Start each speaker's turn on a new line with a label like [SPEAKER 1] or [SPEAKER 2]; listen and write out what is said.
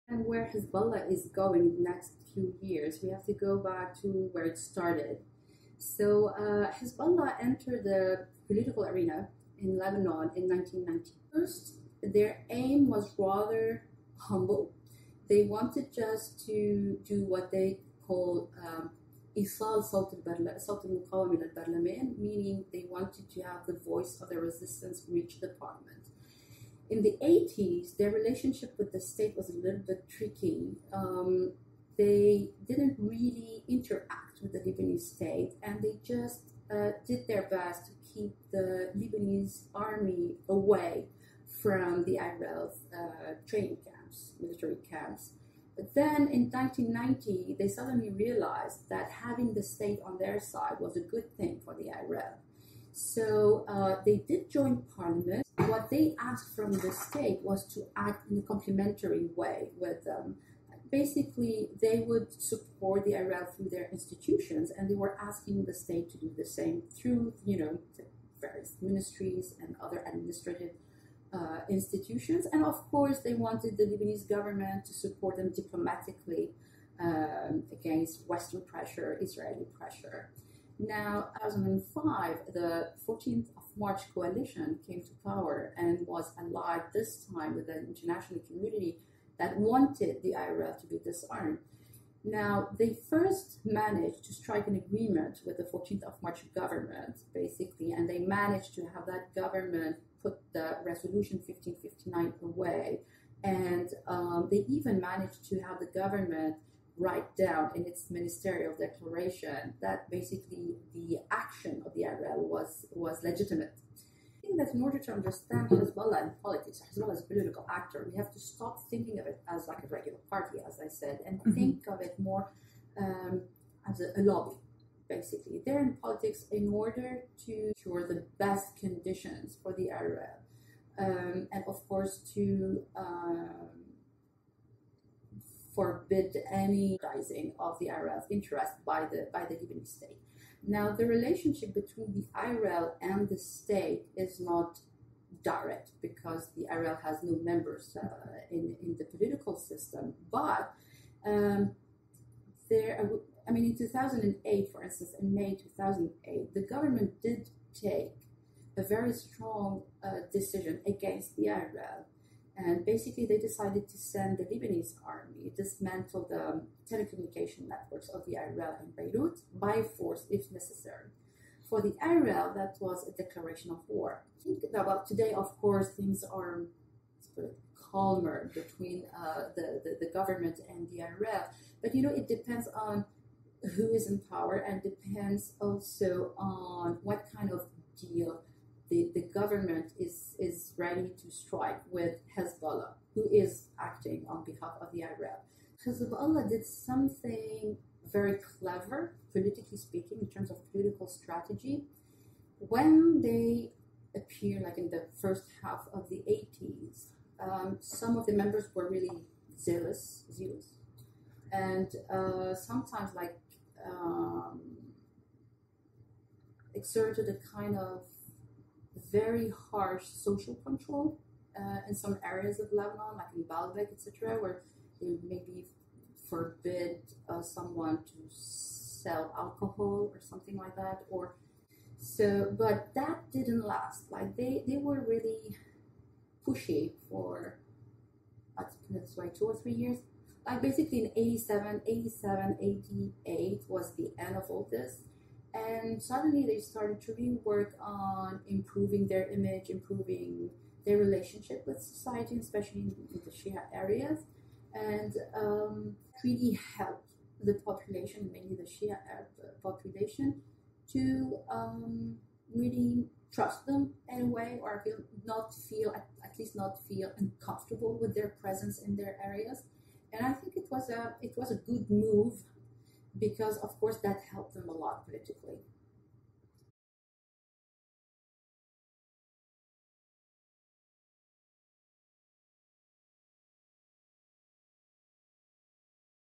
[SPEAKER 1] And where Hezbollah is going in the next few years, we have to go back to where it started. So Hezbollah entered the political arena in Lebanon in 1990. First, their aim was rather humble. They wanted just to do what they call إيصال صوت المقاومة إلى البرلمان, meaning they wanted to have the voice of the resistance reach the parliament. In the 80s, their relationship with the state was a little bit tricky. They didn't really interact with the Lebanese state, and they just did their best to keep the Lebanese army away from the IRL training camps, military camps. But then in 1990, they suddenly realized that having the state on their side was a good thing for the IRL. So they did join parliament. What they asked from the state was to act in a complementary way with them. Basically, they would support the IRL through their institutions, and they were asking the state to do the same through, various ministries and other administrative institutions. And of course, they wanted the Lebanese government to support them diplomatically against Western pressure, Israeli pressure. Now, 2005, the 14th of March coalition came to power and was allied this time with the international community that wanted the IRL to be disarmed. Now, they first managed to strike an agreement with the 14th of March government, basically, and they managed to have that government put the resolution 1559 away. And they even managed to have the government write down in its ministerial declaration that basically the action of the IRL was legitimate. I think that in order to understand Hezbollah in politics, Hezbollah as a political actor, we have to stop thinking of it as like a regular party, as I said, and think of it more as a lobby, basically. They're in politics in order to ensure the best conditions for the IRL, and of course to forbid any rising of the IRL's interest by the Lebanese state. Now, the relationship between the IRL and the state is not direct because the IRL has no members in the political system. But in 2008, for instance, in May 2008, the government did take a very strong decision against the IRL. And basically, they decided to send the Lebanese army, dismantle the telecommunication networks of the IRL in Beirut by force if necessary. For the IRL, that was a declaration of war. I think about today, of course, things are calmer between the government and the IRL. But it depends on who is in power, and depends also on what kind of deal the government is ready to strike with Hezbollah, who is acting on behalf of the IRL. Hezbollah did something very clever, politically speaking, in terms of political strategy. When they appeared, like in the first half of the 80s, some of the members were really zealous, and sometimes exerted a kind of very harsh social control in some areas of Lebanon, like in Baalbek, etc., where they maybe forbid someone to sell alcohol or something like that. But that didn't last. Like they were really pushy for, let's put it this way, 2 or 3 years. Like basically in 87, 88 was the end of all this. And suddenly they started to really work on improving their image, improving their relationship with society, especially in the Shia areas, and really helped the population, mainly the Shia population, to really trust them in a way, or at least not feel uncomfortable with their presence in their areas. And I think it was a good move, because of course that helped them a lot politically.